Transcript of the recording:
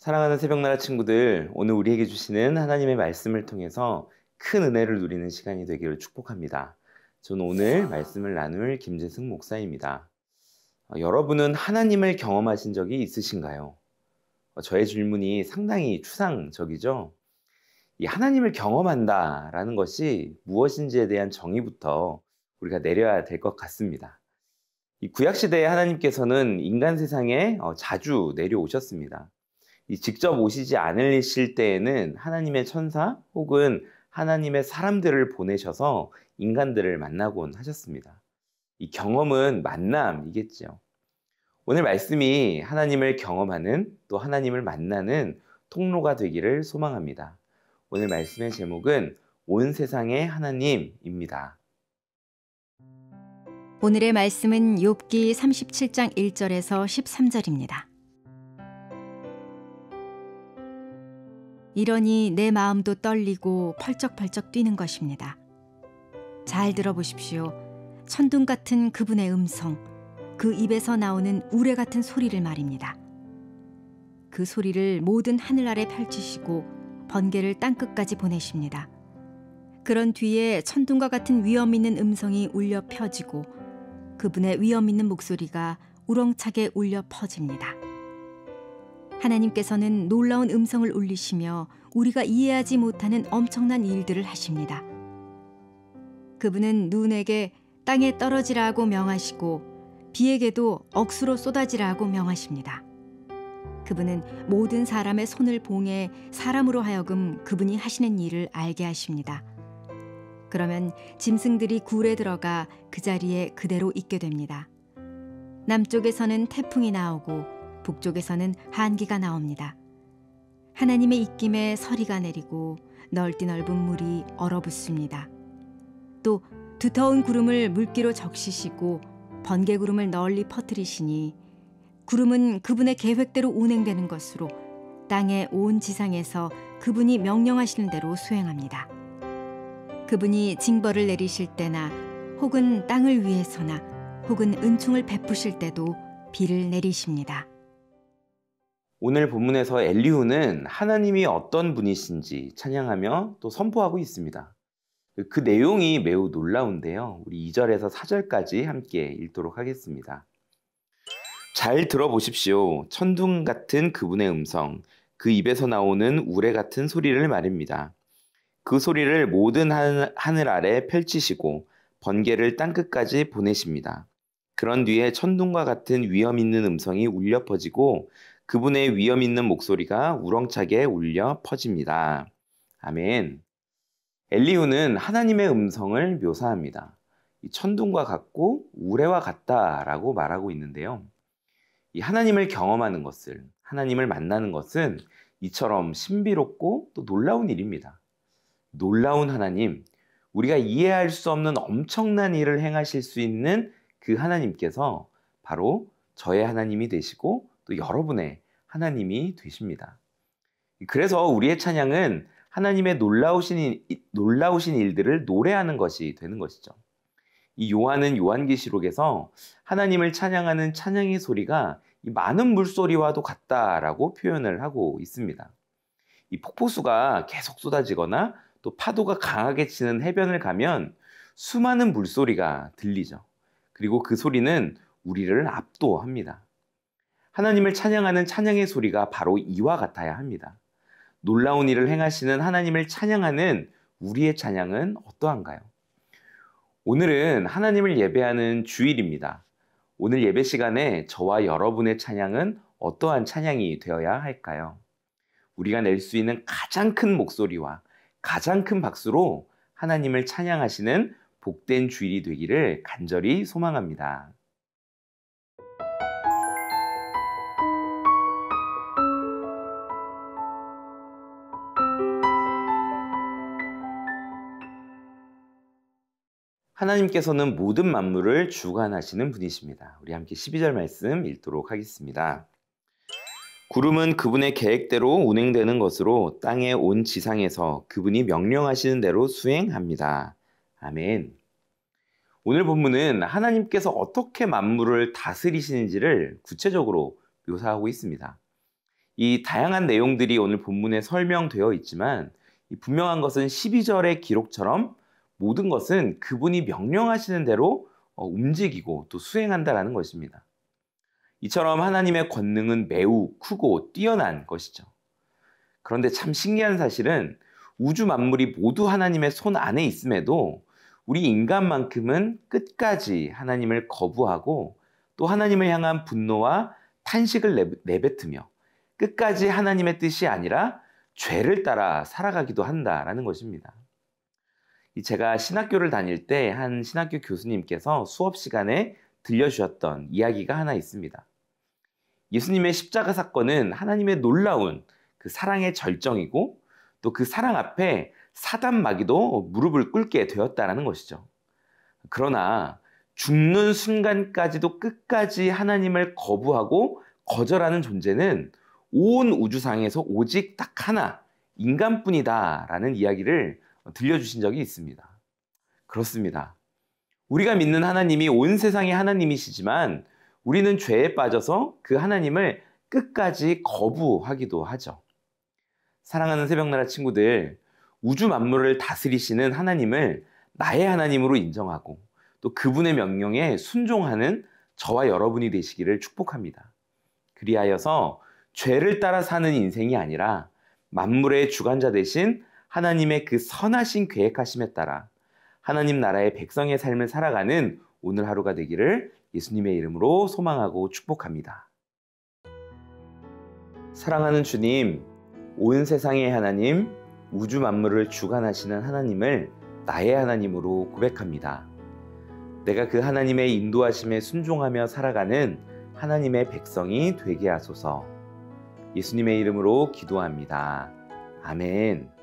사랑하는 새벽나라 친구들, 오늘 우리에게 주시는 하나님의 말씀을 통해서 큰 은혜를 누리는 시간이 되기를 축복합니다. 저는 오늘 말씀을 나눌 김재승 목사입니다. 여러분은 하나님을 경험하신 적이 있으신가요? 저의 질문이 상당히 추상적이죠? 이 하나님을 경험한다라는 것이 무엇인지에 대한 정의부터 우리가 내려야 될 것 같습니다. 이 구약시대에 하나님께서는 인간 세상에 자주 내려오셨습니다. 직접 오시지 않으실 때에는 하나님의 천사 혹은 하나님의 사람들을 보내셔서 인간들을 만나곤 하셨습니다. 이 경험은 만남이겠죠. 오늘 말씀이 하나님을 경험하는 또 하나님을 만나는 통로가 되기를 소망합니다. 오늘 말씀의 제목은 온 세상의 하나님입니다. 오늘의 말씀은 욥기 37장 1절에서 13절입니다. 이러니 내 마음도 떨리고 펄쩍펄쩍 뛰는 것입니다. 잘 들어보십시오. 천둥 같은 그분의 음성, 그 입에서 나오는 우레 같은 소리를 말입니다. 그 소리를 모든 하늘 아래 펼치시고 번개를 땅끝까지 보내십니다. 그런 뒤에 천둥과 같은 위엄 있는 음성이 울려 펴지고 그분의 위엄 있는 목소리가 우렁차게 울려 퍼집니다. 하나님께서는 놀라운 음성을 울리시며 우리가 이해하지 못하는 엄청난 일들을 하십니다. 그분은 눈에게 땅에 떨어지라 하고 명하시고 비에게도 억수로 쏟아지라 하고 명하십니다. 그분은 모든 사람의 손을 봉해 사람으로 하여금 그분이 하시는 일을 알게 하십니다. 그러면 짐승들이 굴에 들어가 그 자리에 그대로 있게 됩니다. 남쪽에서는 태풍이 나오고 북쪽에서는 한기가 나옵니다. 하나님의 입김에 서리가 내리고 넓디 넓은 물이 얼어붙습니다. 또 두터운 구름을 물기로 적시시고 번개구름을 널리 퍼뜨리시니 구름은 그분의 계획대로 운행되는 것으로 땅의 온 지상에서 그분이 명령하시는 대로 수행합니다. 그분이 징벌을 내리실 때나 혹은 땅을 위해서나 혹은 은총을 베푸실 때도 비를 내리십니다. 오늘 본문에서 엘리후는 하나님이 어떤 분이신지 찬양하며 또 선포하고 있습니다. 그 내용이 매우 놀라운데요. 우리 2절에서 4절까지 함께 읽도록 하겠습니다. 잘 들어보십시오. 천둥 같은 그분의 음성, 그 입에서 나오는 우레 같은 소리를 말입니다. 그 소리를 모든 하늘 아래 펼치시고 번개를 땅끝까지 보내십니다. 그런 뒤에 천둥과 같은 위엄 있는 음성이 울려 퍼지고 그분의 위엄 있는 목소리가 우렁차게 울려 퍼집니다. 아멘. 엘리후는 하나님의 음성을 묘사합니다. 이 천둥과 같고 우레와 같다라고 말하고 있는데요. 이 하나님을 경험하는 것을, 하나님을 만나는 것은 이처럼 신비롭고 또 놀라운 일입니다. 놀라운 하나님, 우리가 이해할 수 없는 엄청난 일을 행하실 수 있는 그 하나님께서 바로 저의 하나님이 되시고 또 여러분의 하나님이 되십니다. 그래서 우리의 찬양은 하나님의 놀라우신 일들을 노래하는 것이 되는 것이죠. 이 요한은 요한계시록에서 하나님을 찬양하는 찬양의 소리가 이 많은 물소리와도 같다라고 표현을 하고 있습니다. 이 폭포수가 계속 쏟아지거나 또 파도가 강하게 치는 해변을 가면 수많은 물소리가 들리죠. 그리고 그 소리는 우리를 압도합니다. 하나님을 찬양하는 찬양의 소리가 바로 이와 같아야 합니다. 놀라운 일을 행하시는 하나님을 찬양하는 우리의 찬양은 어떠한가요? 오늘은 하나님을 예배하는 주일입니다. 오늘 예배 시간에 저와 여러분의 찬양은 어떠한 찬양이 되어야 할까요? 우리가 낼 수 있는 가장 큰 목소리와 가장 큰 박수로 하나님을 찬양하시는 복된 주일이 되기를 간절히 소망합니다. 하나님께서는 모든 만물을 주관하시는 분이십니다. 우리 함께 12절 말씀 읽도록 하겠습니다. 구름은 그분의 계획대로 운행되는 것으로 땅의 온 지상에서 그분이 명령하시는 대로 수행합니다. 아멘. 오늘 본문은 하나님께서 어떻게 만물을 다스리시는지를 구체적으로 묘사하고 있습니다. 이 다양한 내용들이 오늘 본문에 설명되어 있지만 이 분명한 것은 12절의 기록처럼 모든 것은 그분이 명령하시는 대로 움직이고 또 수행한다라는 것입니다. 이처럼 하나님의 권능은 매우 크고 뛰어난 것이죠. 그런데 참 신기한 사실은 우주 만물이 모두 하나님의 손 안에 있음에도 우리 인간만큼은 끝까지 하나님을 거부하고 또 하나님을 향한 분노와 탄식을 내뱉으며 끝까지 하나님의 뜻이 아니라 죄를 따라 살아가기도 한다라는 것입니다. 제가 신학교를 다닐 때 한 신학교 교수님께서 수업 시간에 들려주셨던 이야기가 하나 있습니다. 예수님의 십자가 사건은 하나님의 놀라운 그 사랑의 절정이고 또 그 사랑 앞에 사단 마귀도 무릎을 꿇게 되었다라는 것이죠. 그러나 죽는 순간까지도 끝까지 하나님을 거부하고 거절하는 존재는 온 우주상에서 오직 딱 하나, 인간뿐이다라는 이야기를 들려주신 적이 있습니다. 그렇습니다. 우리가 믿는 하나님이 온 세상의 하나님이시지만 우리는 죄에 빠져서 그 하나님을 끝까지 거부하기도 하죠. 사랑하는 새벽나라 친구들, 우주 만물을 다스리시는 하나님을 나의 하나님으로 인정하고 또 그분의 명령에 순종하는 저와 여러분이 되시기를 축복합니다. 그리하여서 죄를 따라 사는 인생이 아니라 만물의 주관자 되신 하나님의 그 선하신 계획하심에 따라 하나님 나라의 백성의 삶을 살아가는 오늘 하루가 되기를 예수님의 이름으로 소망하고 축복합니다. 사랑하는 주님, 온 세상의 하나님, 우주 만물을 주관하시는 하나님을 나의 하나님으로 고백합니다. 내가 그 하나님의 인도하심에 순종하며 살아가는 하나님의 백성이 되게 하소서. 예수님의 이름으로 기도합니다. 아멘.